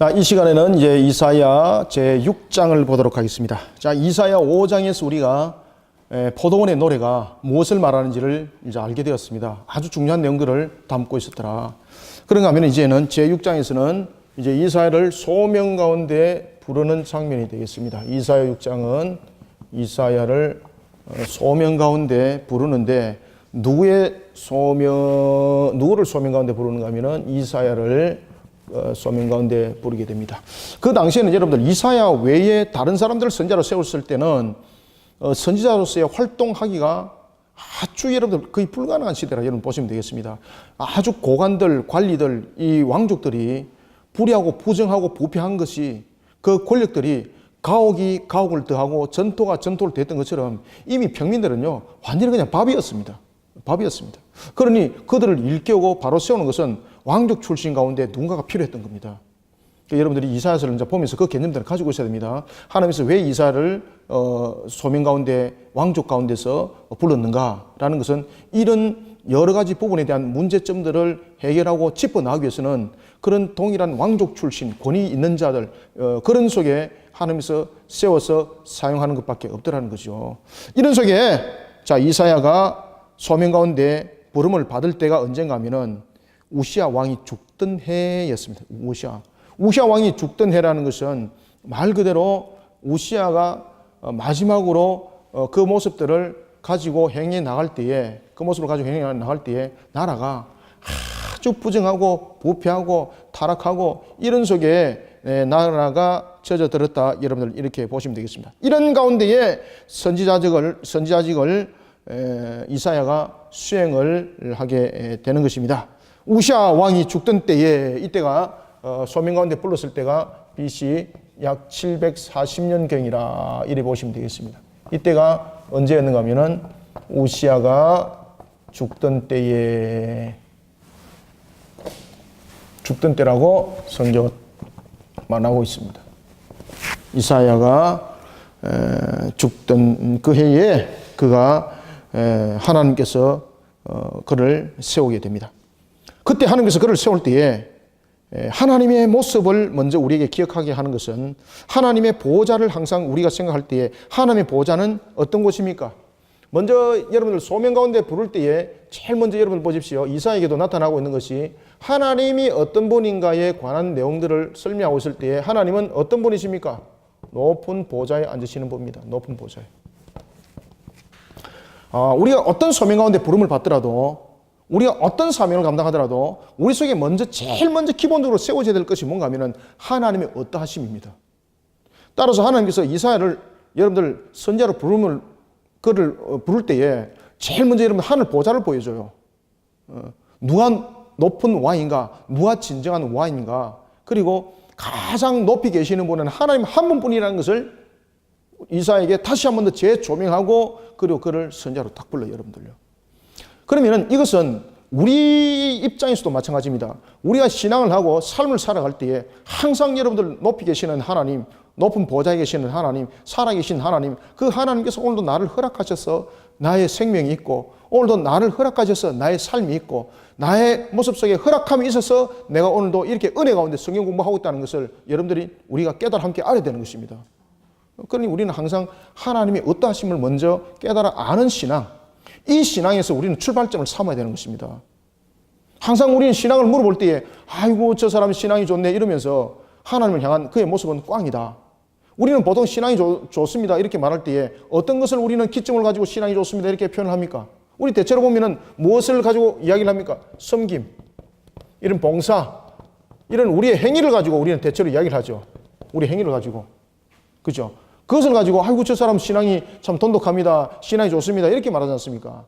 자, 이 시간에는 이제 이사야 제6장을 보도록 하겠습니다. 자, 이사야 5장에서 우리가 포도원의 노래가 무엇을 말하는지를 이제 알게 되었습니다. 아주 중요한 내용들을 담고 있었더라. 그런가 하면 이제는 제6장에서는 이제 이사야를 소명 가운데 부르는 장면이 되겠습니다. 이사야 6장은 이사야를 소명 가운데 부르는데 누구를 소명 가운데 부르는가 하면은 이사야를 소명 가운데 부르게 됩니다. 그 당시에는 여러분들 이사야 외에 다른 사람들을 선지자로 세웠을 때는 선지자로서의 활동하기가 아주 여러분들 거의 불가능한 시대라 여러분 보시면 되겠습니다. 아주 고관들, 관리들, 이 왕족들이 불의하고 부정하고 부패한 것이 그 권력들이 가옥이 가옥을 더하고 전토가 전토를 더했던 것처럼 이미 평민들은요 완전히 그냥 밥이었습니다. 그러니 그들을 일깨우고 바로 세우는 것은 왕족 출신 가운데 누군가가 필요했던 겁니다. 그러니까 여러분들이 이사야서를 이제 보면서 그 개념들을 가지고 있어야 됩니다. 하나님께서 왜 이사야를 소명 가운데 왕족 가운데서 불렀는가라는 것은 이런 여러 가지 부분에 대한 문제점들을 해결하고 짚어나가기 위해서는 그런 동일한 왕족 출신 권위 있는 자들 그런 속에 하나님께서 세워서 사용하는 것밖에 없더라는 거죠. 이런 속에 자 이사야가 소명 가운데 부름을 받을 때가 언젠가 하면은 우시아 왕이 죽던 해였습니다. 우시아 왕이 죽던 해라는 것은 말 그대로 우시아가 마지막으로 그 모습들을 가지고 행해 나갈 때에 나라가 아주 부정하고 부패하고 타락하고 이런 속에 나라가 젖어들었다. 여러분들 이렇게 보시면 되겠습니다. 이런 가운데에 선지자직을 이사야가 수행을 하게 되는 것입니다. 우시아 왕이 죽던 때에 이때가 소명 가운데 불렀을 때가 BC 약 740년경이라 이래 보시면 되겠습니다. 이때가 언제였는가 하면은 우시아가 죽던 때라고 성경은 말하고 있습니다. 이사야가 죽던 그 해에 그가 하나님께서 그를 세우게 됩니다. 그때 하나님께서 그를 세울 때에 하나님의 모습을 먼저 우리에게 기억하게 하는 것은 하나님의 보호자를 항상 우리가 생각할 때에 하나님의 보호자는 어떤 곳입니까? 먼저 여러분들 소명 가운데 부를 때에 제일 먼저 여러분들 보십시오. 이사야에게도 나타나고 있는 것이 하나님이 어떤 분인가에 관한 내용들을 설명하고 있을 때에 하나님은 어떤 분이십니까? 높은 보좌에 앉으시는 분입니다. 높은 보좌에. 우리가 어떤 소명 가운데 부름을 받더라도 우리가 어떤 사명을 감당하더라도 우리 속에 제일 먼저 기본적으로 세워져야 될 것이 뭔가 하면은 하나님의 어떠하심입니다. 따라서 하나님께서 이사야를 여러분들 선지자로 그를 부를 때에 제일 먼저 여러분 하늘 보좌를 보여줘요. 누가 높은 왕인가? 누가 진정한 왕인가? 그리고 가장 높이 계시는 분은 하나님 한 분뿐이라는 것을 이사야에게 다시 한 번 더 재조명하고 그리고 그를 선지자로 딱 불러요, 여러분들요. 그러면은 이것은 우리 입장에서도 마찬가지입니다. 우리가 신앙을 하고 삶을 살아갈 때에 항상 여러분들 높이 계시는 하나님, 높은 보좌에 계시는 하나님, 살아계신 하나님, 그 하나님께서 오늘도 나를 허락하셔서 나의 생명이 있고 오늘도 나를 허락하셔서 나의 삶이 있고 나의 모습 속에 허락함이 있어서 내가 오늘도 이렇게 은혜 가운데 성경 공부하고 있다는 것을 여러분들이 우리가 깨달아 함께 알아야 되는 것입니다. 그러니 우리는 항상 하나님의 어떠하심을 먼저 깨달아 아는 신앙, 이 신앙에서 우리는 출발점을 삼아야 되는 것입니다. 항상 우리는 신앙을 물어볼 때에 아이고 저 사람 신앙이 좋네 이러면서 하나님을 향한 그의 모습은 꽝이다. 우리는 보통 신앙이 좋습니다 이렇게 말할 때에 어떤 것을 우리는 기점을 가지고 신앙이 좋습니다 이렇게 표현을 합니까? 우리 대체로 보면은 무엇을 가지고 이야기를 합니까? 섬김, 이런 봉사, 이런 우리의 행위를 가지고 우리는 대체로 이야기를 하죠. 우리 행위를 가지고. 그죠? 그것을 가지고 아이고 저 사람 신앙이 참 돈독합니다. 신앙이 좋습니다. 이렇게 말하지 않습니까?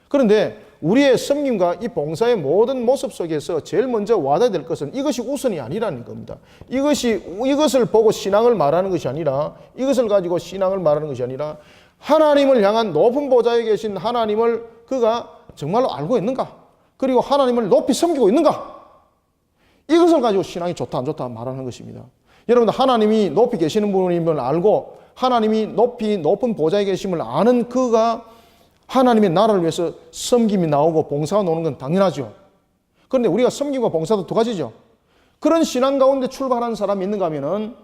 그런데 우리의 섬김과 이 봉사의 모든 모습 속에서 제일 먼저 와닿아야 될 것은 이것이 우선이 아니라는 겁니다. 이것을 보고 신앙을 말하는 것이 아니라 이것을 가지고 신앙을 말하는 것이 아니라 하나님을 향한 높은 보좌에 계신 하나님을 그가 정말로 알고 있는가? 그리고 하나님을 높이 섬기고 있는가? 이것을 가지고 신앙이 좋다 안 좋다 말하는 것입니다. 여러분들 하나님이 높이 계시는 분임을 알고 하나님이 높은 보좌에 계심을 아는 그가 하나님의 나라를 위해서 섬김이 나오고 봉사가 나오는 건 당연하죠. 그런데 우리가 섬김과 봉사도 두 가지죠. 그런 신앙 가운데 출발하는 사람이 있는가 하면은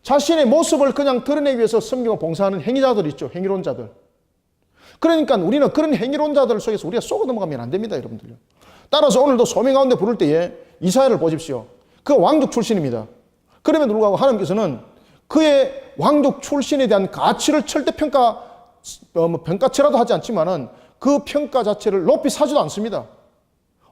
자신의 모습을 그냥 드러내기 위해서 섬기고 봉사하는 행위자들 있죠. 행위론자들. 그러니까 우리는 그런 행위론자들 속에서 우리가 속아 넘어가면 안 됩니다, 여러분들요. 따라서 오늘도 소명 가운데 부를 때에 이사야를 보십시오. 그 왕족 출신입니다. 그럼에도 불구하고 하나님께서는 그의 왕족 출신에 대한 가치를 절대 평가치라도 하지 않지만은 그 평가 자체를 높이 사지도 않습니다.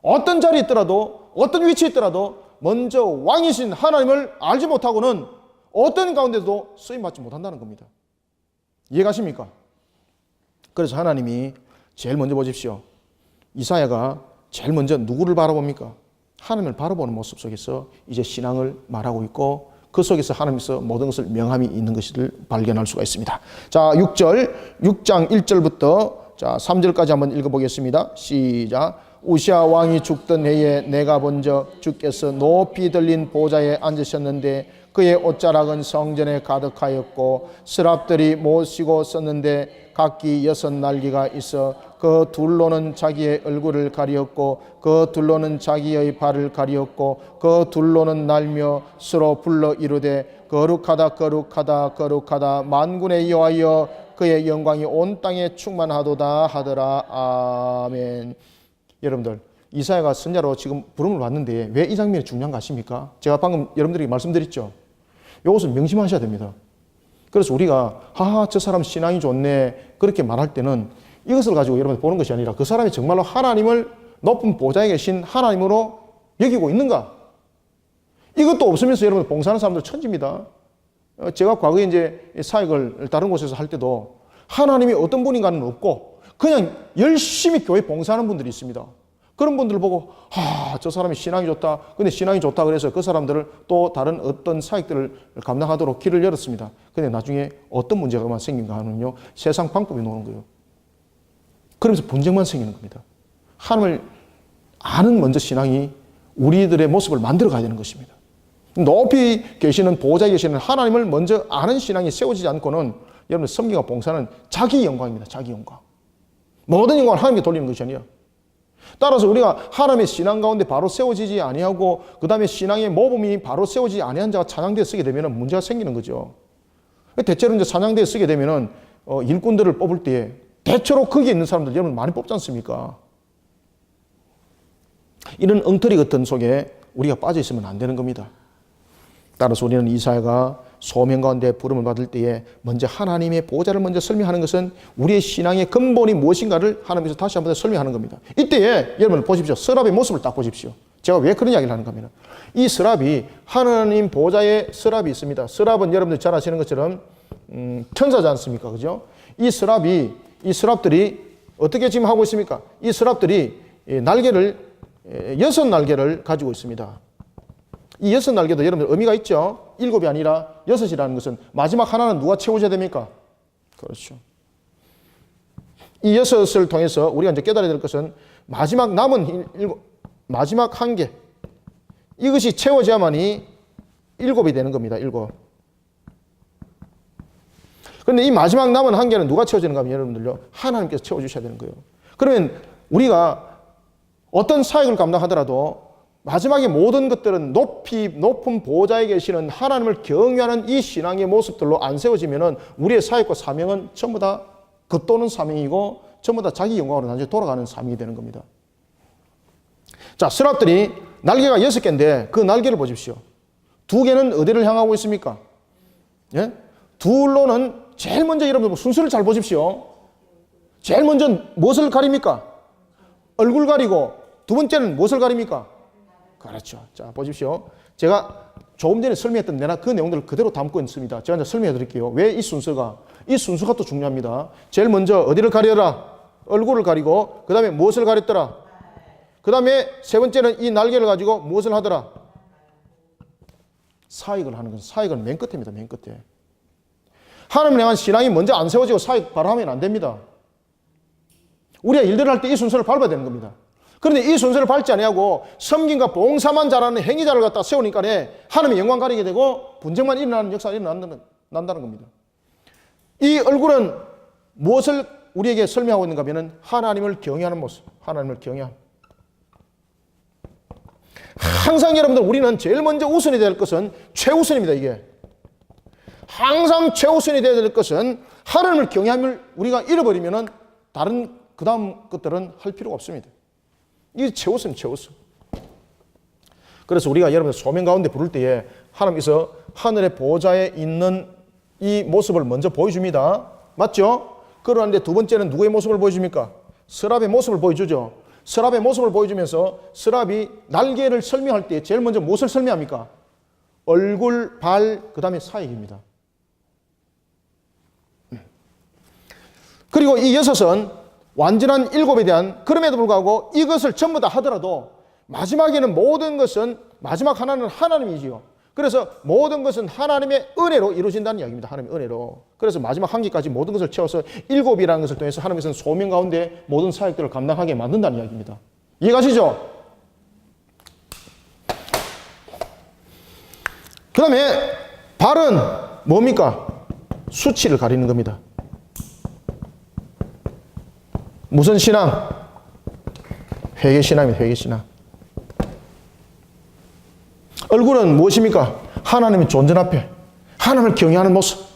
어떤 자리에 있더라도, 어떤 위치에 있더라도 먼저 왕이신 하나님을 알지 못하고는 어떤 가운데도 쓰임받지 못한다는 겁니다. 이해가십니까? 그래서 하나님이 제일 먼저 보십시오. 이사야가 제일 먼저 누구를 바라봅니까? 하나님을 바라보는 모습 속에서 이제 신앙을 말하고 있고 그 속에서 하나님께서 모든 것을 명함이 있는 것을 발견할 수가 있습니다. 자, 6장 1절부터 자 3절까지 한번 읽어보겠습니다. 시작. 우시아 왕이 죽던 해에 내가 본저 주께서 높이 들린 보좌에 앉으셨는데 그의 옷자락은 성전에 가득하였고 스랍들이 모시고 썼는데 각기 6날개가 있어 그 둘로는 자기의 얼굴을 가리었고 그 둘로는 자기의 발을 가리었고 그 둘로는 날며 서로 불러 이르되 거룩하다 거룩하다 거룩하다 만군의 여호와여 그의 영광이 온 땅에 충만하도다 하더라. 아멘. 여러분들 이사야가 선자로 지금 부름을 받는데 왜 이 장면이 중요한 거 아십니까? 제가 방금 여러분들에게 말씀드렸죠. 이것을 명심하셔야 됩니다. 그래서 우리가 저 사람 신앙이 좋네 그렇게 말할 때는 이것을 가지고 여러분 보는 것이 아니라 그 사람이 정말로 하나님을 높은 보좌에 계신 하나님으로 여기고 있는가? 이것도 없으면서 여러분 봉사하는 사람들 천지입니다. 제가 과거에 이제 사역을 다른 곳에서 할 때도 하나님이 어떤 분인가는 없고 그냥 열심히 교회 봉사하는 분들이 있습니다. 그런 분들을 보고 저 사람이 신앙이 좋다. 근데 신앙이 좋다 그래서 그 사람들을 또 다른 어떤 사역들을 감당하도록 길을 열었습니다. 근데 나중에 어떤 문제가 생긴가 하면요. 세상 방법이 노는 거예요. 그러면서 분쟁만 생기는 겁니다. 하나님을 아는 먼저 신앙이 우리들의 모습을 만들어 가야 되는 것입니다. 높이 계시는 보좌에 계시는 하나님을 먼저 아는 신앙이 세워지지 않고는 여러분 섬기와 봉사는 자기 영광입니다. 자기 영광. 모든 영광을 하나님께 돌리는 것이 아니에요. 따라서 우리가 하나님의 신앙 가운데 바로 세워지지 아니하고 그 다음에 신앙의 모범이 바로 세워지지 아니한 자가 찬양대에 쓰게 되면 문제가 생기는 거죠. 대체로 이제 찬양대에 쓰게 되면 일꾼들을 뽑을 때에 대체로 거기에 있는 사람들 여러분 많이 뽑지 않습니까? 이런 엉터리 같은 속에 우리가 빠져 있으면 안 되는 겁니다. 따라서 우리는 이사야가 소명 가운데 부름을 받을 때에 먼저 하나님의 보좌를 먼저 설명하는 것은 우리의 신앙의 근본이 무엇인가를 하나님께서 다시 한번 설명하는 겁니다. 이때에 여러분 보십시오. 서랍의 모습을 딱 보십시오. 제가 왜 그런 이야기를 하는가 하면 이 서랍이 하나님 보좌에 서랍이 있습니다. 서랍은 여러분들 잘 아시는 것처럼 천사지 않습니까? 그죠? 이 서랍들이 어떻게 지금 하고 있습니까? 이 서랍들이 날개를 6날개를 가지고 있습니다. 이 6날개도 여러분들 의미가 있죠? 7이 아니라 6이라는 것은 마지막 하나는 누가 채워줘야 됩니까? 그렇죠. 이 6을 통해서 우리가 이제 깨달아야 될 것은 마지막 남은 마지막 한 개 이것이 채워져야만이 7이 되는 겁니다. 7. 그런데 이 마지막 남은 한 개는 누가 채워지는가 하면 여러분들요 하나님께서 채워주셔야 되는 거예요. 그러면 우리가 어떤 사역을 감당하더라도 마지막에 모든 것들은 높은 보좌에 계시는 하나님을 경외하는 이 신앙의 모습들로 안 세워지면은 우리의 사역과 사명은 전부 다 겉도는 사명이고 전부 다 자기 영광으로 나중에 돌아가는 사명이 되는 겁니다. 자, 서랍들이 날개가 6개인데 그 날개를 보십시오. 2개는 어디를 향하고 있습니까? 예? 둘로는 제일 먼저 여러분 순서를 잘 보십시오. 제일 먼저 무엇을 가립니까? 얼굴 가리고 두 번째는 무엇을 가립니까? 그렇죠. 자, 보십시오. 제가 조금 전에 설명했던 내가 그 내용들을 그대로 담고 있습니다. 제가 이제 설명해 드릴게요. 왜 이 순서가 또 중요합니다. 제일 먼저 어디를 가려라? 얼굴을 가리고, 그 다음에 무엇을 가렸더라? 그 다음에 세 번째는 이 날개를 가지고 무엇을 하더라? 사역을 하는 것은 사역은 맨 끝입니다. 맨 끝에. 하나님을 향한 신앙이 먼저 안 세워지고 사역 바로 하면 안 됩니다. 우리가 일들을 할 때 이 순서를 밟아야 되는 겁니다. 그런데 이 순서를 밟지 아니하고 섬김과 봉사만 잘하는 행위자를 갖다 세우니까 하나님의 영광 가리게 되고 분쟁만 일어나는 역사가 일어난다는 겁니다. 이 얼굴은 무엇을 우리에게 설명하고 있는가 하면 하나님을 경외하는 모습, 하나님을 경외함. 항상 여러분들 우리는 제일 먼저 우선이 될 것은 최우선입니다. 이게 항상 최우선이 되어야 될 것은 하나님을 경외함을 우리가 잃어버리면은 다른 그 다음 것들은 할 필요가 없습니다. 이게 최우선. 그래서 우리가 여러분들 소명 가운데 부를 때에 하나님께서 하늘의 보좌에 있는 이 모습을 먼저 보여줍니다. 맞죠? 그러는데 두 번째는 누구의 모습을 보여줍니까? 서랍의 모습을 보여주죠. 서랍의 모습을 보여주면서 서랍이 날개를 설명할 때 제일 먼저 무엇을 설명합니까? 얼굴, 발, 그 다음에 사역입니다. 그리고 이 여섯은 완전한 일곱에 대한, 그럼에도 불구하고 이것을 전부 다 하더라도 마지막에는 모든 것은, 마지막 하나는 하나님이지요. 그래서 모든 것은 하나님의 은혜로 이루어진다는 이야기입니다. 하나님의 은혜로. 그래서 마지막 한 기까지 모든 것을 채워서 일곱이라는 것을 통해서 하나님께서는 소명 가운데 모든 사역들을 감당하게 만든다는 이야기입니다. 이해가시죠? 그 다음에 발은 뭡니까? 수치를 가리는 겁니다. 무슨 신앙? 회개신앙입니다. 회개신앙. 얼굴은 무엇입니까? 하나님의 존재 앞에 하나님을 경외하는 모습,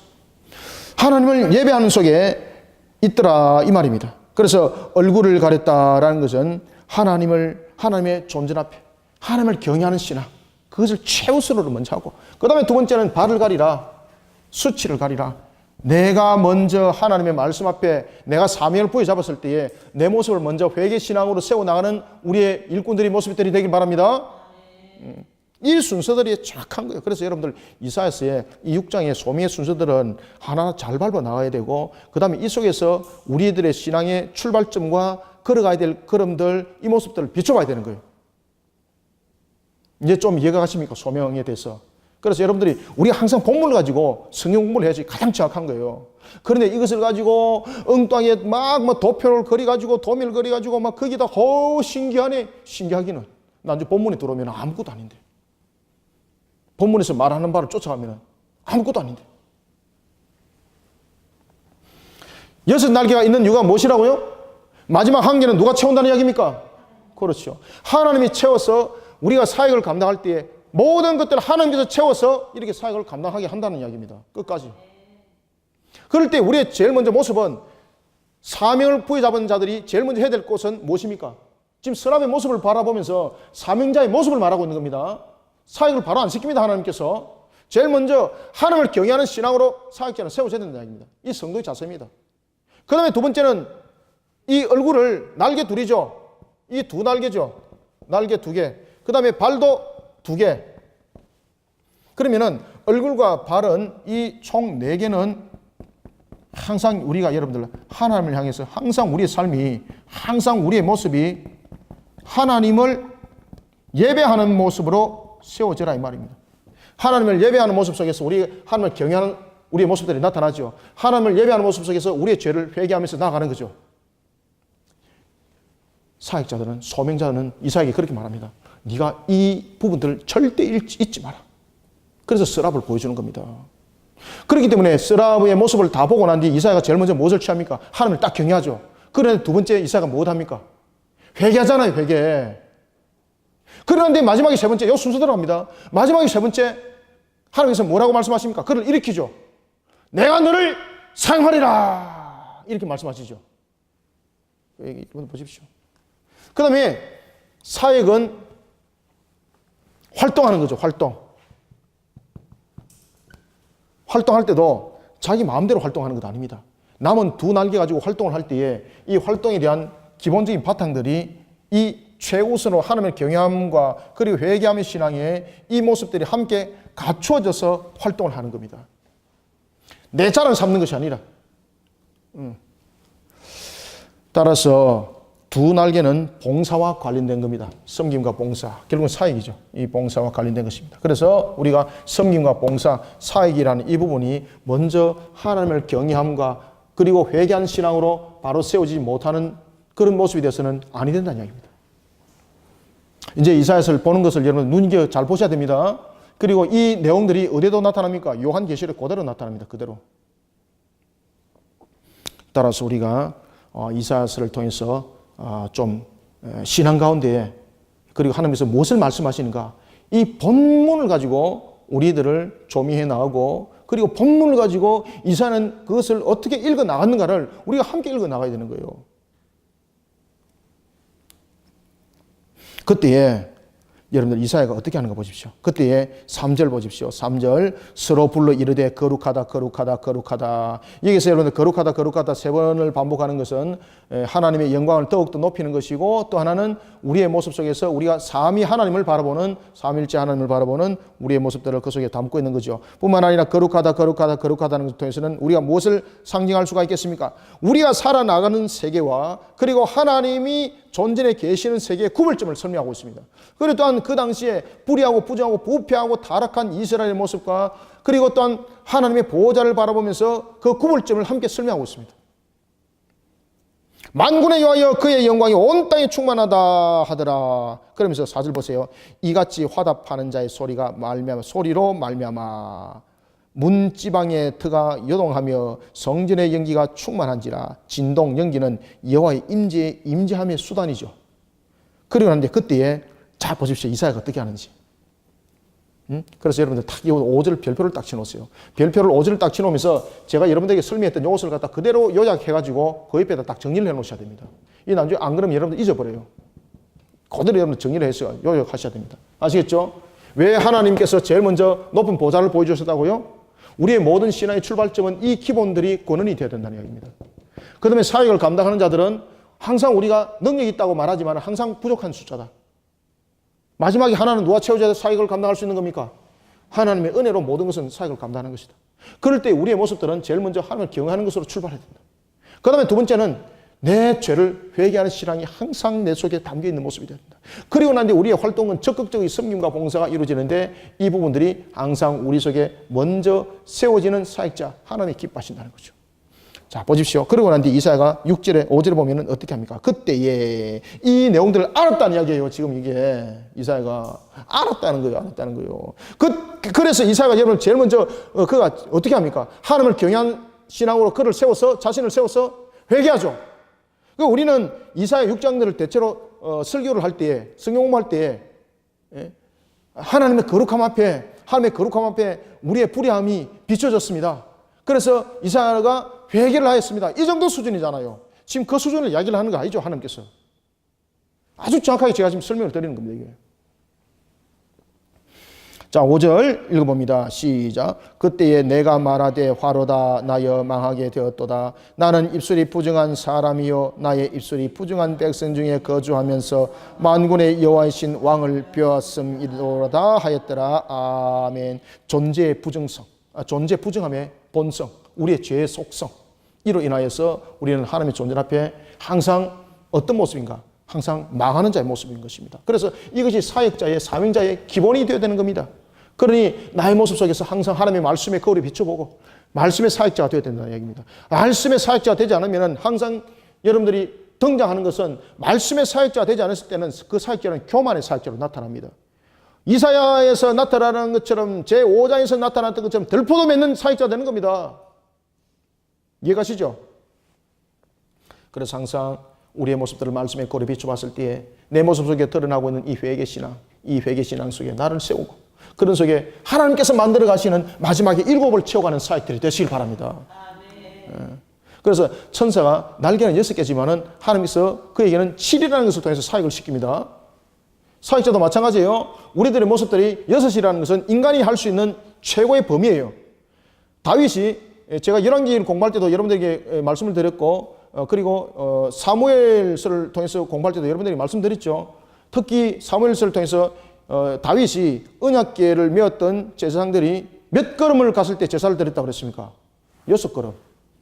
하나님을 예배하는 속에 있더라 이 말입니다. 그래서 얼굴을 가렸다라는 것은 하나님의 존재 앞에 하나님을 경외하는 신앙, 그것을 최우선으로 먼저 하고, 그 다음에 두 번째는 발을 가리라, 수치를 가리라. 내가 먼저 하나님의 말씀 앞에 내가 사명을 부여잡았을 때에 내 모습을 먼저 회개신앙으로 세워나가는 우리의 일꾼들이 모습들이 되길 바랍니다. 이 순서들이 정확한 거예요. 그래서 여러분들 이사야서의 이 6장의 소명의 순서들은 하나하나 잘 밟아 나가야 되고, 그 다음에 이 속에서 우리들의 신앙의 출발점과 걸어가야 될 걸음들, 이 모습들을 비춰봐야 되는 거예요. 이제 좀 이해가 가십니까? 소명에 대해서. 그래서 여러분들이 우리가 항상 본문을 가지고 성경 공부를 해야지 가장 정확한 거예요. 그런데 이것을 가지고 엉뚱하게 막 도표를 그려가지고 도미를 그려가지고 막 거기다 신기하네. 신기하기는 나중에 본문에 들어오면 아무것도 아닌데, 본문에서 말하는 바를 쫓아가면 아무것도 아닌데. 여섯 날개가 있는 이유가 무엇이라고요? 마지막 한 개는 누가 채운다는 이야기입니까? 그렇죠. 하나님이 채워서 우리가 사역을 감당할 때에 모든 것들을 하나님께서 채워서 이렇게 사역을 감당하게 한다는 이야기입니다. 끝까지. 그럴 때 우리의 제일 먼저 모습은, 사명을 부여잡은 자들이 제일 먼저 해야 될 것은 무엇입니까? 지금 서랍의 모습을 바라보면서 사명자의 모습을 말하고 있는 겁니다. 사역을 바로 안 시킵니다. 하나님께서 제일 먼저 하나님을 경외하는 신앙으로 사역자는 세워져야 된다는 이야기입니다. 이 성도의 자세입니다. 그 다음에 두 번째는 이 얼굴을 날개 둘이죠. 이 두 날개죠. 날개 두 개. 그 다음에 발도 두 개. 그러면은 얼굴과 발은 이 총 네 개는 항상 우리가 여러분들 하나님을 향해서 항상 우리의 삶이, 항상 우리의 모습이 하나님을 예배하는 모습으로 세워져라 이 말입니다. 하나님을 예배하는 모습 속에서 우리 하나님을 경외하는 우리의 모습들이 나타나죠. 하나님을 예배하는 모습 속에서 우리의 죄를 회개하면서 나아가는 거죠. 사역자들은, 소명자들은 이사야에게 그렇게 말합니다. 네가 이 부분들을 절대 잊지 마라. 그래서 서랍을 보여주는 겁니다. 그렇기 때문에 서랍의 모습을 다 보고 난 뒤 이사야가 제일 먼저 무엇을 취합니까? 하나님을 딱 경외하죠. 그런데 두 번째 이사야가 무엇 합니까? 회개하잖아요. 회개. 그런데 마지막에 세 번째, 이 순서대로 합니다. 마지막에 세 번째, 하나님께서 뭐라고 말씀하십니까? 그를 일으키죠. 내가 너를 사용하리라. 이렇게 말씀하시죠. 이번 보십시오. 그 다음에 사역은 활동하는 거죠. 활동할 때도 자기 마음대로 활동하는 것 아닙니다. 남은 두 날개 가지고 활동을 할 때에 이 활동에 대한 기본적인 바탕들이 이 최우선으로 하나님의 경외함과 그리고 회개함의 신앙의 이 모습들이 함께 갖추어져서 활동을 하는 겁니다. 내 자랑 삼는 것이 아니라. 따라서 두 날개는 봉사와 관련된 겁니다. 섬김과 봉사. 결국은 사역이죠. 이 봉사와 관련된 것입니다. 그래서 우리가 섬김과 봉사, 사역이라는 이 부분이 먼저 하나님을 경외함과 그리고 회개한 신앙으로 바로 세워지지 못하는 그런 모습이 되어서는 아니 된다는 이야기입니다. 이제 이사야서를 보는 것을 여러분 눈여겨 잘 보셔야 됩니다. 그리고 이 내용들이 어디에도 나타납니까? 요한계시록 그대로 나타납니다. 그대로. 따라서 우리가 이사야서를 통해서 좀 신앙 가운데 그리고 하나님께서 무엇을 말씀하시는가? 이 본문을 가지고 우리들을 조미해 나가고, 그리고 본문을 가지고 이사야는 그것을 어떻게 읽어 나갔는가를 우리가 함께 읽어 나가야 되는 거예요. 그때에 여러분들 이사야가 어떻게 하는가 보십시오. 그때에 3절 보십시오. 3절 서로 불러 이르되 거룩하다 거룩하다 거룩하다. 여기서 여러분들 거룩하다 거룩하다 세 번을 반복하는 것은 하나님의 영광을 더욱더 높이는 것이고, 또 하나는 우리의 모습 속에서 우리가 삼위 하나님을 바라보는, 삼일째 하나님을 바라보는 우리의 모습들을 그 속에 담고 있는 거죠. 뿐만 아니라 거룩하다 거룩하다 거룩하다는 것을 통해서는 우리가 무엇을 상징할 수가 있겠습니까? 우리가 살아나가는 세계와 그리고 하나님이 존재에 계시는 세계의 구별점을 설명하고 있습니다. 그리고 또한 그 당시에 불의하고 부정하고 부패하고 타락한 이스라엘의 모습과, 그리고 또한 하나님의 보호자를 바라보면서 그 구별점을 함께 설명하고 있습니다. 만군의 여호와여 그의 영광이 온 땅에 충만하다 하더라. 그러면서 4절 보세요. 이같이 화답하는 자의 소리가 말미암아, 소리로 말미암아 문지방의 터가 요동하며 성전의 연기가 충만한지라. 진동 연기는 여호와의 임재함의 수단이죠. 그리고 하는데 그때에 자 보십시오. 이사야가 어떻게 하는지. 그래서 여러분들 딱 5절 별표를 딱 치놓으세요. 별표를 5절을 딱 치놓으면서 제가 여러분들에게 설명했던 요것을 갖다 그대로 요약해가지고 그 옆에다 딱 정리를 해놓으셔야 됩니다. 이 나중에 안 그러면 여러분들 잊어버려요. 그대로 여러분들 정리를 해서 요약하셔야 됩니다. 아시겠죠? 왜 하나님께서 제일 먼저 높은 보좌를 보여주셨다고요? 우리의 모든 신앙의 출발점은 이 기본들이 권원이 되어야 된다는 이야기입니다. 그 다음에 사역을 감당하는 자들은 항상 우리가 능력이 있다고 말하지만 항상 부족한 숫자다. 마지막에 하나는 누가 채워줘야 사역을 감당할 수 있는 겁니까? 하나님의 은혜로 모든 것은 사역을 감당하는 것이다. 그럴 때 우리의 모습들은 제일 먼저 하나님을 경외하는 것으로 출발해야 된다. 그 다음에 두 번째는 내 죄를 회개하는 신앙이 항상 내 속에 담겨 있는 모습이 된다. 그리고 난 뒤에 우리의 활동은 적극적인 섬김과 봉사가 이루어지는데 이 부분들이 항상 우리 속에 먼저 세워지는 사역자, 하나님이 기뻐하신다는 거죠. 자, 보십시오. 그리고 난 뒤에 이사야가 6절에 5절에 보면은 어떻게 합니까? 그때에 이 내용들을 알았다는 이야기예요. 지금 이게 이사야가 알았다는 거예요. 그래서 이사야가 여러분 제일 먼저 그가 어떻게 합니까? 하나님을 경외한 신앙으로 그를 세워서, 자신을 세워서 회개하죠. 우리는 이사야 6장들을 대체로 설교를 할 때에, 성경 공부할 때에 하나님의 거룩함 앞에 우리의 불의함이 비춰졌습니다. 그래서 이사야가 회개를 하였습니다. 이 정도 수준이잖아요. 지금 그 수준을 이야기를 하는 거 아니죠, 하나님께서. 아주 정확하게 제가 지금 설명을 드리는 겁니다, 이게. 자, 5절 읽어봅니다. 시작. 그때에 내가 말하되 화로다 나여 망하게 되었도다. 나는 입술이 부정한 사람이요 나의 입술이 부정한 백성 중에 거주하면서 만군의 여호와이신 왕을 뵈었음이로다 하였더라. 아멘. 존재의 부정성, 존재 부정함의 본성, 우리의 죄의 속성, 이로 인하여서 우리는 하나님의 존재 앞에 항상 어떤 모습인가? 항상 망하는 자의 모습인 것입니다. 그래서 이것이 사역자의, 사명자의 기본이 되어야 되는 겁니다. 그러니 나의 모습 속에서 항상 하나님의 말씀의 거울에 비춰보고 말씀의 사역자가 되어야 된다는 얘기입니다. 말씀의 사역자가 되지 않으면 항상 여러분들이 등장하는 것은 말씀의 사역자가 되지 않았을 때는 그 사역자는 교만의 사역자로 나타납니다. 이사야에서 나타나는 것처럼 제5장에서 나타났던 것처럼 들포도 맺는 사역자가 되는 겁니다. 이해가시죠? 그래서 항상 우리의 모습들을 말씀의 거울에 비춰봤을 때에 내 모습 속에 드러나고 있는 이 회개신앙, 이 회개신앙 속에 나를 세우고 그런 속에 하나님께서 만들어 가시는 마지막에 7을 채워가는 사역들이 되시길 바랍니다. 그래서 천사가 날개는 6개지만은 하나님께서 그에게는 7이라는 것을 통해서 사역을 시킵니다. 사역자도 마찬가지예요. 우리들의 모습들이 6이라는 것은 인간이 할 수 있는 최고의 범위예요. 다윗이 제가 열왕기를 공부할 때도 여러분들에게 말씀을 드렸고, 그리고 사무엘서를 통해서 공부할 때도 여러분들에게 말씀드렸죠. 특히 사무엘서를 통해서 다윗이 언약궤를 메었던 제사장들이 몇 걸음을 갔을 때 제사를 드렸다고 그랬습니까? 6걸음.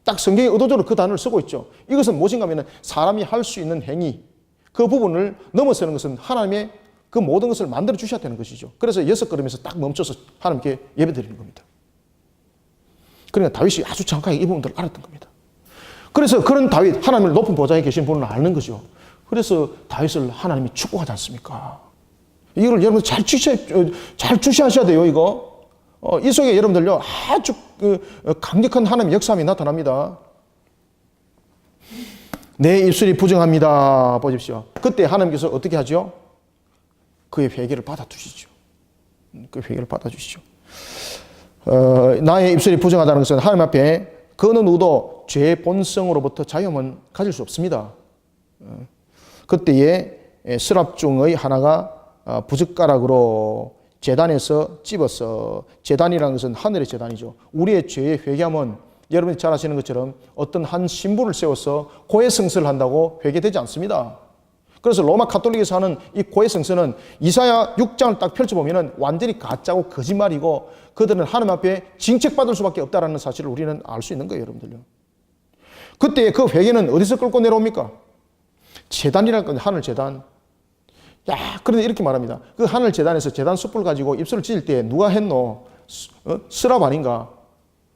딱 성경에 의도적으로 그 단어를 쓰고 있죠. 이것은 무엇인가 하면 사람이 할 수 있는 행위, 그 부분을 넘어서는 것은 하나님의 그 모든 것을 만들어 주셔야 되는 것이죠. 그래서 6걸음에서 딱 멈춰서 하나님께 예배 드리는 겁니다. 그러니까 다윗이 아주 정확하게 이 부분들을 알았던 겁니다. 그래서 그런 다윗, 하나님을 높은 보좌에 계신 분을 아는 거죠. 그래서 다윗을 하나님이 축복하지 않습니까? 이걸 여러분 잘 주시하셔야 돼요, 이거. 이 속에 여러분들요, 아주 강력한 하나님의 역사함이 나타납니다. 내 입술이 부정합니다. 보십시오. 그때 하나님께서 어떻게 하죠? 그의 회개를 받아주시죠. 그 회개를 받아주시죠. 나의 입술이 부정하다는 것은 하나님 앞에 그 어느 누구도 죄의 본성으로부터 자유함은 가질 수 없습니다. 그때에 스랍 중의 하나가 부젓가락으로 제단에서 찝어서, 제단이라는 것은 하늘의 제단이죠. 우리의 죄의 회개함은 여러분이 잘 아시는 것처럼 어떤 한 신부를 세워서 고해성사를 한다고 회개되지 않습니다. 그래서 로마 가톨릭에서 하는 이 고해성사는 이사야 6장을 딱 펼쳐보면 완전히 가짜고 거짓말이고 그들은 하나님 앞에 징책받을 수밖에 없다는 사실을 우리는 알 수 있는 거예요, 여러분들요. 그때 그 회개는 어디서 끌고 내려옵니까? 제단이라는 건 하늘 제단. 그런데 이렇게 말합니다. 그 하늘 제단에서 제단 숯불 가지고 입술을 찢을 때 누가 했노? 스랍 아닌가?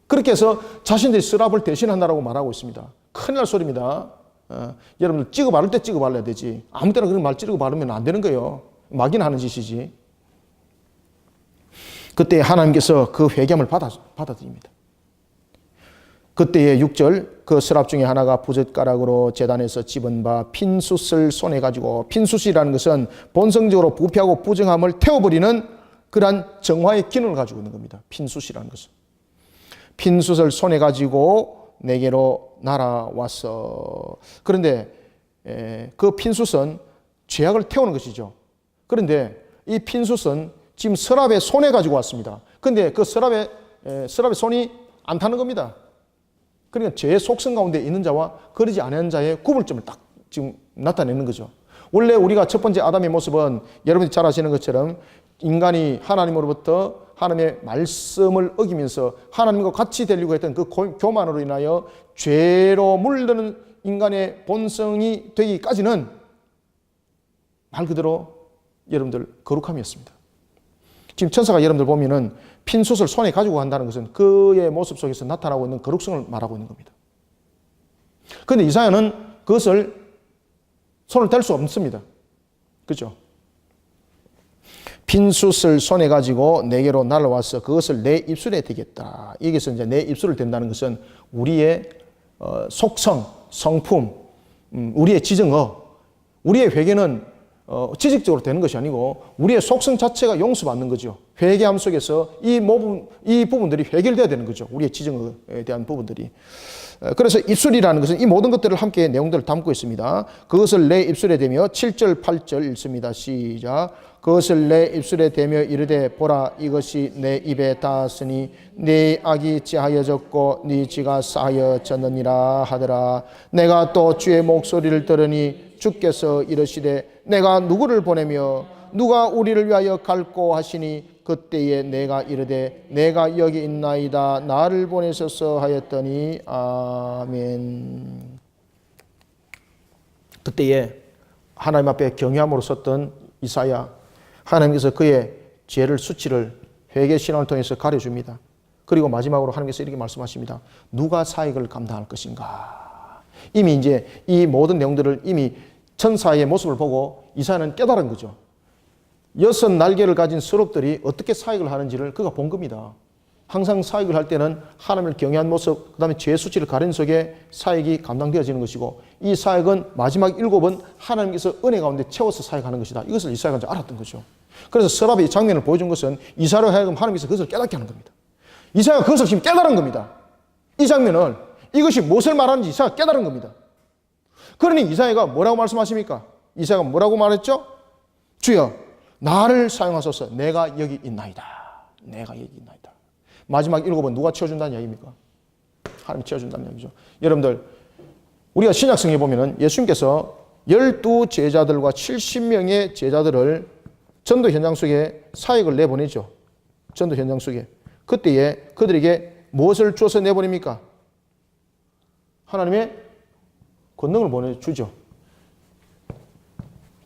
그렇게 해서 자신들이 스랍을 대신한다라고 말하고 있습니다. 큰일 날 소리입니다. 여러분들 찍어 바를 때 찍어 발라야 되지. 아무 때나 그런 말 찍어 바르면 안 되는 거예요. 막이나 하는 짓이지. 그때 하나님께서 그 회개함을 받아들입니다. 그때의 6절, 그 스랍 중에 하나가 부젓가락으로 제단에서 집은 바 핀숯을 손에 가지고, 핀숯이라는 것은 본성적으로 부패하고 부정함을 태워버리는 그러한 정화의 기능을 가지고 있는 겁니다. 핀숯이라는 것은. 핀숯을 손에 가지고 내게로 날아왔어. 그런데 그 핀숯은 죄악을 태우는 것이죠. 그런데 이 핀숯은 지금 스랍의 손에 가지고 왔습니다. 그런데 그 스랍의 손이 안 타는 겁니다. 그러니까 죄의 속성 가운데 있는 자와 그러지 않은 자의 구분점을 딱 지금 나타내는 거죠. 원래 우리가 첫 번째 아담의 모습은 여러분이 잘 아시는 것처럼 인간이 하나님으로부터 하나님의 말씀을 어기면서 하나님과 같이 되려고 했던 그 교만으로 인하여 죄로 물드는 인간의 본성이 되기까지는 말 그대로 여러분들 거룩함이었습니다. 지금 천사가 여러분들 보면은 핀숯을 손에 가지고 간다는 것은 그의 모습 속에서 나타나고 있는 거룩성을 말하고 있는 겁니다. 그런데 이사야는 그것을 손을 댈 수 없습니다. 그렇죠? 핀숯을 손에 가지고 내게로 날아와서 그것을 내 입술에 대겠다. 여기서 이제 내 입술을 댄다는 것은 우리의 속성, 성품, 우리의 지정어, 우리의 회개는 지식적으로 되는 것이 아니고 우리의 속성 자체가 용서받는 거죠. 회개함 속에서 이 부분들이 해결돼야 되는 거죠. 우리의 지정에 대한 부분들이. 그래서 입술이라는 것은 이 모든 것들을 함께 내용들을 담고 있습니다. 그것을 내 입술에 대며 7절, 8절 읽습니다. 시작. 그것을 내 입술에 대며 이르되 보라 이것이 내 입에 닿았으니 네 악이 찌하여졌고 네 지가 쌓여졌느니라 하더라. 내가 또 주의 목소리를 들으니 주께서 이르시되 내가 누구를 보내며 누가 우리를 위하여 갈고 하시니 그때에 내가 이르되 내가 여기 있나이다 나를 보내소서 하였더니 아멘. 그때에 하나님 앞에 경외함으로 섰던 이사야, 하나님께서 그의 죄를 수치를 회개 신앙을 통해서 가려줍니다. 그리고 마지막으로 하나님께서 이렇게 말씀하십니다. 누가 사역을 감당할 것인가. 이미 이제 이 모든 내용들을 이미 천사의 모습을 보고 이사야는 깨달은 거죠. 6 날개를 가진 스룹들이 어떻게 사역을 하는지를 그가 본 겁니다. 항상 사역을 할 때는 하나님을 경외한 모습, 그 다음에 죄의 수치를 가린 속에 사역이 감당되어지는 것이고 이 사역은 마지막 7은 하나님께서 은혜 가운데 채워서 사역하는 것이다. 이것을 이사야가 이제 알았던 거죠. 그래서 스랍의 이 장면을 보여준 것은 이사야로 하여금 하나님께서 그것을 깨닫게 하는 겁니다. 이사야가 그것을 지금 깨달은 겁니다. 이 장면을, 이것이 무엇을 말하는지 이사야가 깨달은 겁니다. 그러니 이사야가 뭐라고 말씀하십니까? 이사야가 뭐라고 말했죠? 주여 나를 사용하소서. 내가 여기 있나이다. 내가 여기 있나이다. 마지막 7은 누가 채워준다는 이야기입니까? 하나님이 채워준다는 이야기죠. 여러분들, 우리가 신약성에 보면은 예수님께서 12 제자들과 70명의 제자들을 전도 현장 속에 사역을 내보내죠. 전도 현장 속에. 그때에 그들에게 무엇을 주어서 내보냅니까? 하나님의 권능을 보내주죠.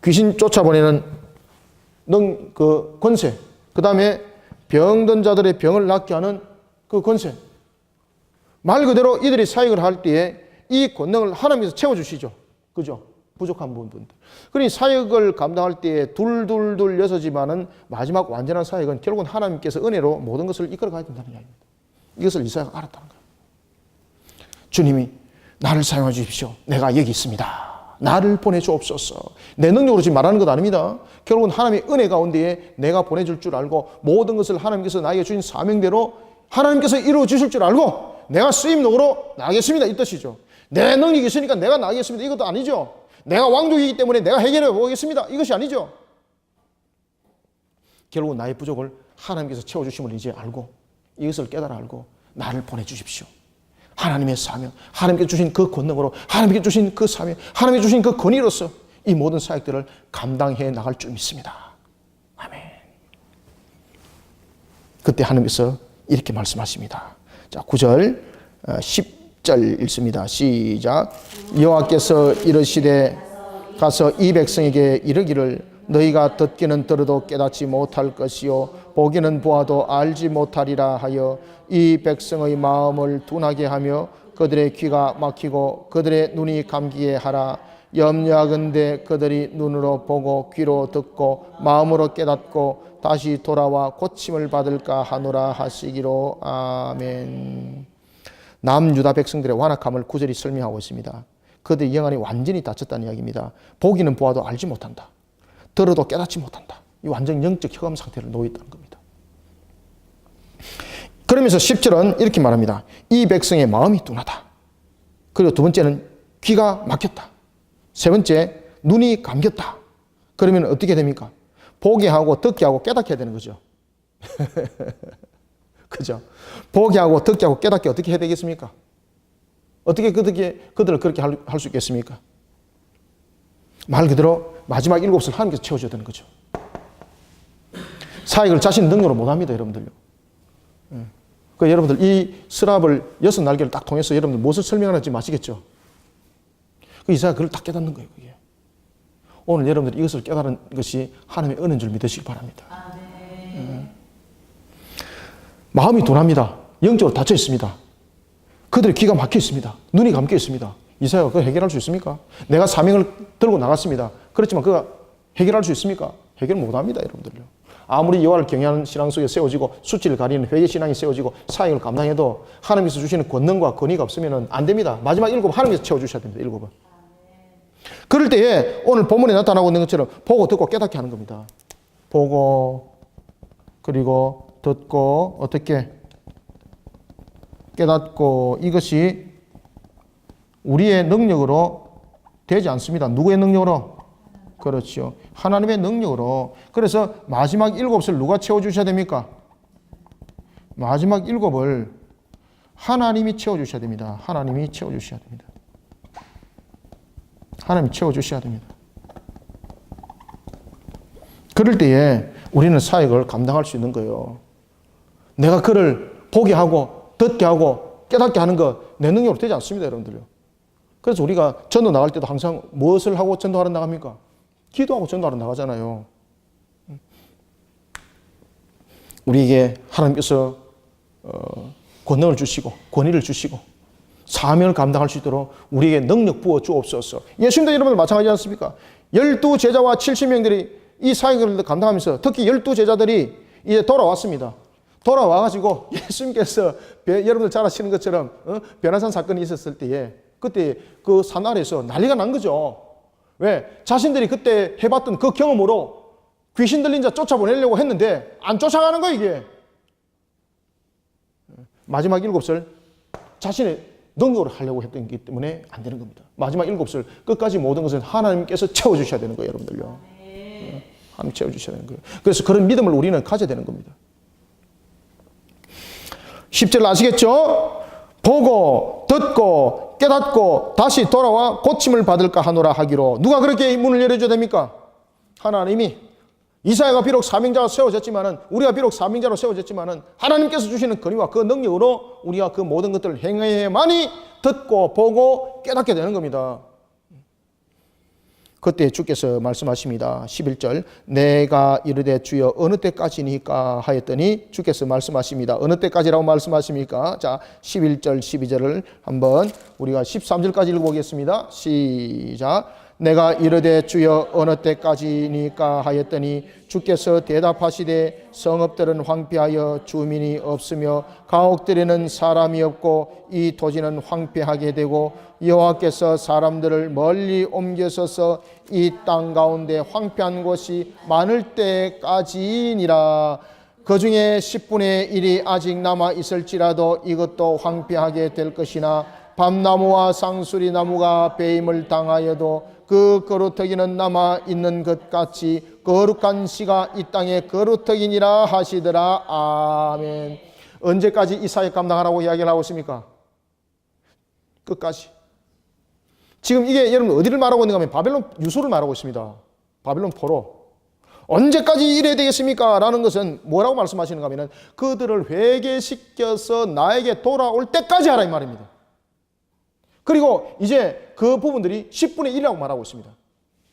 귀신 쫓아보내는 그 권세, 그 다음에 병든 자들의 병을 낫게 하는 그 권세. 말 그대로 이들이 사역을 할 때에 이 권능을 하나님께서 채워주시죠. 그죠? 부족한 부분들. 그러니 사역을 감당할 때에 둘 여섯이지만은 마지막 완전한 사역은 결국은 하나님께서 은혜로 모든 것을 이끌어 가야 된다는 이야기입니다. 이것을 이사야가 알았다는 거예요. 주님이 나를 사용해 주십시오. 내가 여기 있습니다. 나를 보내주옵소서. 내 능력으로 지금 말하는 것 아닙니다. 결국은 하나님의 은혜 가운데에 내가 보내줄 줄 알고 모든 것을 하나님께서 나에게 주신 사명대로 하나님께서 이루어 주실 줄 알고 내가 쓰임록으로 나가겠습니다. 이 뜻이죠. 내 능력이 있으니까 내가 나가겠습니다. 이것도 아니죠. 내가 왕족이기 때문에 내가 해결해 보겠습니다. 이것이 아니죠. 결국은 나의 부족을 하나님께서 채워주심을 이제 알고 이것을 깨달아 알고 나를 보내주십시오. 하나님의 사명, 하나님께 주신 그 권능으로, 하나님께 주신 그 사명, 하나님께 주신 그 권위로서 이 모든 사역들을 감당해 나갈 줄 믿습니다. 아멘. 그때 하나님께서 이렇게 말씀하십니다. 자, 9절, 10절 읽습니다. 시작. 여호와께서 이르시되 가서 이 백성에게 이르기를 너희가 듣기는 들어도 깨닫지 못할 것이요 보기는 보아도 알지 못하리라 하여 이 백성의 마음을 둔하게 하며 그들의 귀가 막히고 그들의 눈이 감기게 하라. 염려하건대 그들이 눈으로 보고 귀로 듣고 마음으로 깨닫고 다시 돌아와 고침을 받을까 하노라 하시기로. 아멘. 남유다 백성들의 완악함을 9절이 설명하고 있습니다. 그들의 영안이 완전히 닫혔다는 이야기입니다. 보기는 보아도 알지 못한다. 들어도 깨닫지 못한다. 이 완전 영적 흑암 상태를 놓여 있다는 겁니다. 그러면서 10절은 이렇게 말합니다. 이 백성의 마음이 둔하다. 그리고 두 번째는 귀가 막혔다. 세 번째, 눈이 감겼다. 그러면 어떻게 됩니까? 보게 하고 듣게 하고 깨닫게 해야 되는 거죠. 그죠? 보게 하고 듣게 하고 깨닫게 어떻게 해야 되겠습니까? 어떻게 그들을 그렇게 할 수 있겠습니까? 말 그대로 마지막 7을 하나님께서 채워줘야 되는 거죠. 사역을 자신 능력으로 못합니다, 여러분들요. 그 여러분들 이 스랍을 6날개를 딱 통해서 여러분들 무엇을 설명하는지 아시겠죠? 그 이사야 그걸 딱 깨닫는 거예요, 그게. 오늘 여러분들이 이것을 깨달은 것이 하나님의 은혜인 줄 믿으시기 바랍니다. 마음이 둔합니다. 영적으로 닫혀 있습니다. 그들의 귀가 막혀 있습니다. 눈이 감겨 있습니다. 이사야가 그걸 해결할 수 있습니까? 내가 사명을 들고 나갔습니다. 그렇지만 그가 해결할 수 있습니까? 해결 못합니다, 여러분들요. 아무리 여호와를 경외하는 신앙 속에 세워지고 수치를 가리는 회개 신앙이 세워지고 사역을 감당해도 하나님께서 주시는 권능과 권위가 없으면 안 됩니다. 마지막 7 하나님께서 채워주셔야 됩니다. 7은. 그럴 때에 오늘 본문에 나타나고 있는 것처럼 보고 듣고 깨닫게 하는 겁니다. 보고 그리고 듣고 어떻게 깨닫고 이것이 우리의 능력으로 되지 않습니다. 누구의 능력으로? 그렇죠. 하나님의 능력으로. 그래서 마지막 7을 누가 채워주셔야 됩니까? 마지막 7을 하나님이 채워주셔야 됩니다. 하나님이 채워주셔야 됩니다. 하나님이 채워주셔야 됩니다. 그럴 때에 우리는 사역을 감당할 수 있는 거예요. 내가 그를 보게 하고 듣게 하고 깨닫게 하는 거 내 능력으로 되지 않습니다, 여러분들요. 그래서 우리가 전도 나갈 때도 항상 무엇을 하고 전도하러 나갑니까? 기도하고 전도하러 나가잖아요. 우리에게 하나님께서 권능을 주시고 권위를 주시고 사명을 감당할 수 있도록 우리에게 능력 부어 주옵소서. 예수님도 여러분들 마찬가지지 않습니까? 12제자와 70명들이 이 사역을 감당하면서 특히 12제자들이 이제 돌아왔습니다. 돌아와가지고 예수님께서 여러분들 잘 아시는 것처럼 변화산 사건이 있었을 때에 그때 그 산 아래에서 난리가 난 거죠. 왜? 자신들이 그때 해봤던 그 경험으로 귀신 들린 자 쫓아보내려고 했는데 안 쫓아가는 거예요, 이게. 마지막 7을 자신의 능력으로 하려고 했던 거기 때문에 안 되는 겁니다. 마지막 7을 끝까지 모든 것은 하나님께서 채워주셔야 되는 거예요, 여러분들요. 하나님 채워주셔야 되는 거예요. 그래서 그런 믿음을 우리는 가져야 되는 겁니다. 10절 아시겠죠? 보고 듣고 깨닫고 다시 돌아와 고침을 받을까 하노라 하기로. 누가 그렇게 문을 열어줘야 됩니까? 하나님이. 이사야가 비록 사명자가 세워졌지만은 우리가 비록 사명자로 세워졌지만은 하나님께서 주시는 권위와 그 능력으로 우리가 그 모든 것들을 행해야만이 듣고 보고 깨닫게 되는 겁니다. 그때 주께서 말씀하십니다. 11절 내가 이르되 주여 어느 때까지니까 하였더니 주께서 말씀하십니다. 어느 때까지라고 말씀하십니까? 자, 11절 12절을 한번 우리가 13절까지 읽어보겠습니다. 시작. 내가 이르되 주여 어느 때까지니까 하였더니 주께서 대답하시되 성읍들은 황폐하여 주민이 없으며 가옥들에는 사람이 없고 이 토지는 황폐하게 되고 여호와께서 사람들을 멀리 옮겨서서 이 땅 가운데 황폐한 곳이 많을 때까지니라. 그 중에 10분의 1이 아직 남아 있을지라도 이것도 황폐하게 될 것이나 밤나무와 상수리 나무가 배임을 당하여도 그 거루터기는 남아 있는 것 같이 거룩한 씨가 이 땅에 거루터기니라 하시더라. 아멘. 언제까지 이 사역 감당하라고 이야기를 하고 있습니까? 끝까지. 지금 이게 여러분 어디를 말하고 있는가 하면 바벨론 유수를 말하고 있습니다. 바벨론 포로. 언제까지 이래야 되겠습니까? 라는 것은 뭐라고 말씀하시는가 하면 그들을 회개시켜서 나에게 돌아올 때까지 하라 이 말입니다. 그리고 이제 그 부분들이 10분의 1이라고 말하고 있습니다.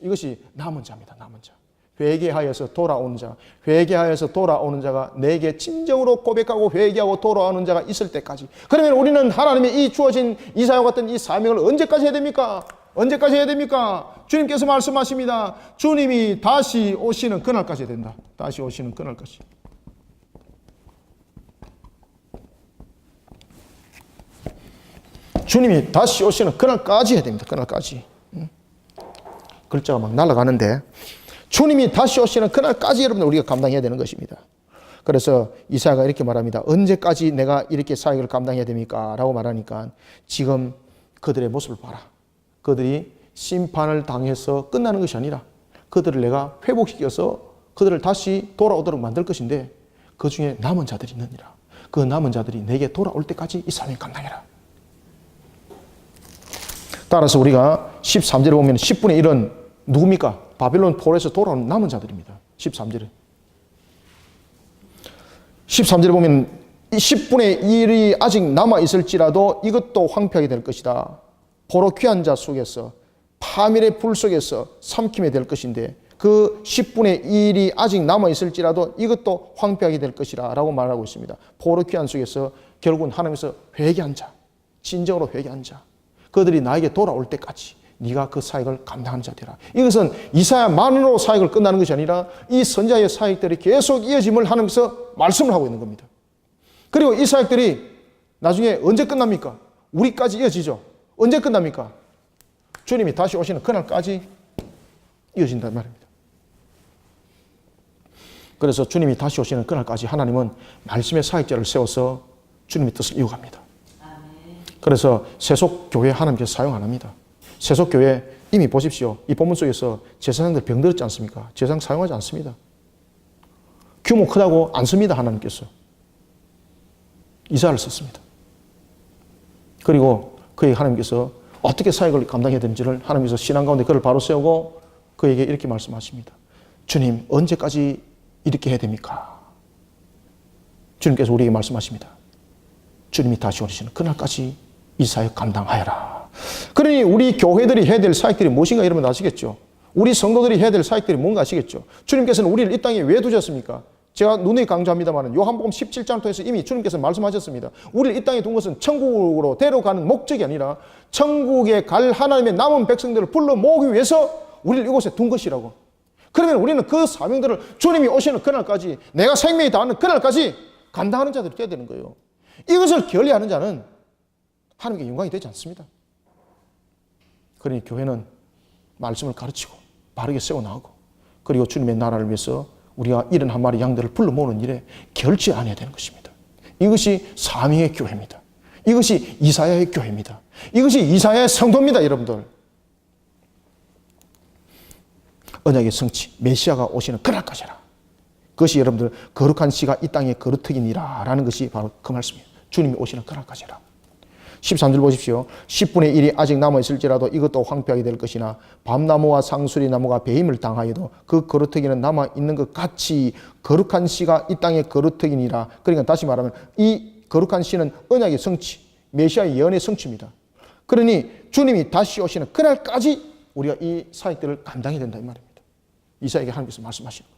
이것이 남은 자입니다. 남은 자. 회개하여서 돌아오는 자. 회개하여서 돌아오는 자가 내게 진정으로 고백하고 회개하고 돌아오는 자가 있을 때까지. 그러면 우리는 하나님의 이 주어진 이사야와 같은 이 사명을 언제까지 해야 됩니까? 언제까지 해야 됩니까? 주님께서 말씀하십니다. 주님이 다시 오시는 그날까지 해야 된다. 다시 오시는 그날까지. 주님이 다시 오시는 그날까지 해야 됩니다. 그날까지. 글자가 막 날아가는데 주님이 다시 오시는 그날까지 여러분들 우리가 감당해야 되는 것입니다. 그래서 이사야가 이렇게 말합니다. 언제까지 내가 이렇게 사역을 감당해야 됩니까? 라고 말하니까 지금 그들의 모습을 봐라. 그들이 심판을 당해서 끝나는 것이 아니라 그들을 내가 회복시켜서 그들을 다시 돌아오도록 만들 것인데 그 중에 남은 자들이 있느니라. 그 남은 자들이 내게 돌아올 때까지 이 사명을 감당해라. 따라서 우리가 13절에 보면 10분의 1은 누굽니까? 바벨론 포로에서 돌아온 남은 자들입니다. 13절에. 13절에 보면 10분의 1이 아직 남아있을지라도 이것도 황폐하게 될 것이다. 포로 귀한 자 속에서 파멸의 불 속에서 삼킴이 될 것인데 그 10분의 1이 아직 남아있을지라도 이것도 황폐하게 될 것이라 라고 말하고 있습니다. 포로 귀한 속에서 결국은 하나님께서 회개한 자, 진정으로 회개한 자, 그들이 나에게 돌아올 때까지 네가 그 사역을 감당하는 자 되라. 이것은 이사야만으로 사역을 끝나는 것이 아니라 이 선지자의 사역들이 계속 이어짐을 하나님께서 말씀을 하고 있는 겁니다. 그리고 이 사역들이 나중에 언제 끝납니까? 우리까지 이어지죠. 언제 끝납니까? 주님이 다시 오시는 그날까지 이어진단 말입니다. 그래서 주님이 다시 오시는 그날까지 하나님은 말씀의 사역자를 세워서 주님의 뜻을 이어갑니다. 그래서 세속교회 하나님께서 사용 안 합니다. 세속교회 이미 보십시오. 이 본문 속에서 제사장들 병들었지 않습니까? 제사장 사용하지 않습니다. 규모 크다고 안 씁니다. 하나님께서. 이사야를 썼습니다. 그리고 그에게 하나님께서 어떻게 사역을 감당해야 되는지를 하나님께서 신앙 가운데 그를 바로 세우고 그에게 이렇게 말씀하십니다. 주님 언제까지 이렇게 해야 됩니까? 주님께서 우리에게 말씀하십니다. 주님이 다시 오시는 그날까지 이 사역 감당하여라. 그러니 우리 교회들이 해야 될 사역들이 무엇인가 여러분 아시겠죠? 우리 성도들이 해야 될 사역들이 뭔가 아시겠죠? 주님께서는 우리를 이 땅에 왜 두셨습니까? 제가 누누이 강조합니다만 요한복음 17장을 통해서 이미 주님께서 말씀하셨습니다. 우리를 이 땅에 둔 것은 천국으로 데려가는 목적이 아니라 천국에 갈 하나님의 남은 백성들을 불러 모으기 위해서 우리를 이곳에 둔 것이라고. 그러면 우리는 그 사명들을 주님이 오시는 그날까지 내가 생명이 닿는 그날까지 감당하는 자들이 되어야 되는 거예요. 이것을 게을리하는 자는 하나님께 영광이 되지 않습니다. 그러니 교회는 말씀을 가르치고 바르게 세워나가고 그리고 주님의 나라를 위해서 우리가 71마리 양들을 불러 모으는 일에 결지 않아야 되는 것입니다. 이것이 사명의 교회입니다. 이것이 이사야의 교회입니다. 이것이 이사야의 성도입니다. 여러분들. 언약의 성취, 메시아가 오시는 그날까지라. 그것이 여러분들 거룩한 씨가 이 땅에 거루터기니라 라는 것이 바로 그 말씀이에요. 주님이 오시는 그날까지라. 13절 보십시오. 10분의 1이 아직 남아있을지라도 이것도 황폐하게 될 것이나 밤나무와 상수리 나무가 배임을 당하여도 그 거루터기는 남아있는 것 같이 거룩한 씨가 이 땅에 거루터기니라. 그러니까 다시 말하면 이 거룩한 씨는 언약의 성취, 메시아의 예언의 성취입니다. 그러니 주님이 다시 오시는 그날까지 우리가 이 사역들을 감당해야 된다 이 말입니다. 이사야에게 하나님께서 말씀하시는 거예요.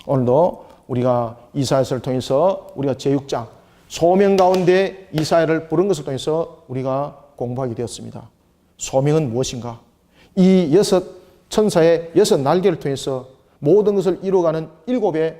오늘도 우리가 이사야서를 통해서 우리가 제6장 소명 가운데 이사야를 부른 것을 통해서 우리가 공부하게 되었습니다. 소명은 무엇인가? 이 여섯 천사의 여섯 날개를 통해서 모든 것을 이루어가는 일곱의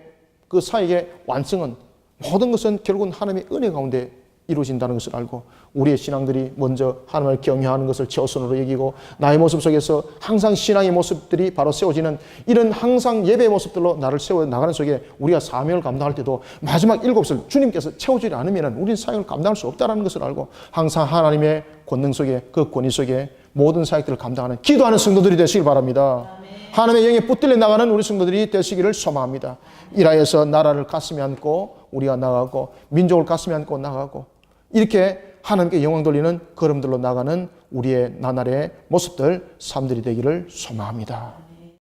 그 사역의 완성은 모든 것은 결국은 하나님의 은혜 가운데 이루어진다는 것을 알고 우리의 신앙들이 먼저 하나님을 경외하는 것을 최우선으로 여기고 나의 모습 속에서 항상 신앙의 모습들이 바로 세워지는 이런 항상 예배의 모습들로 나를 세워나가는 속에 우리가 사명을 감당할 때도 마지막 일곱을 주님께서 채워주지 않으면 우리는 사역을 감당할 수 없다는 것을 알고 항상 하나님의 권능 속에 그 권위 속에 모든 사역들을 감당하는 기도하는 성도들이 되시길 바랍니다. 하나님의 영에 붙들려 나가는 우리 성도들이 되시기를 소망합니다. 이라여서 나라를 가슴에 안고 우리가 나가고 민족을 가슴에 안고 나가고 이렇게 하나님께 영광 돌리는 걸음들로 나가는 우리의 나날의 모습들 삶들이 되기를 소망합니다.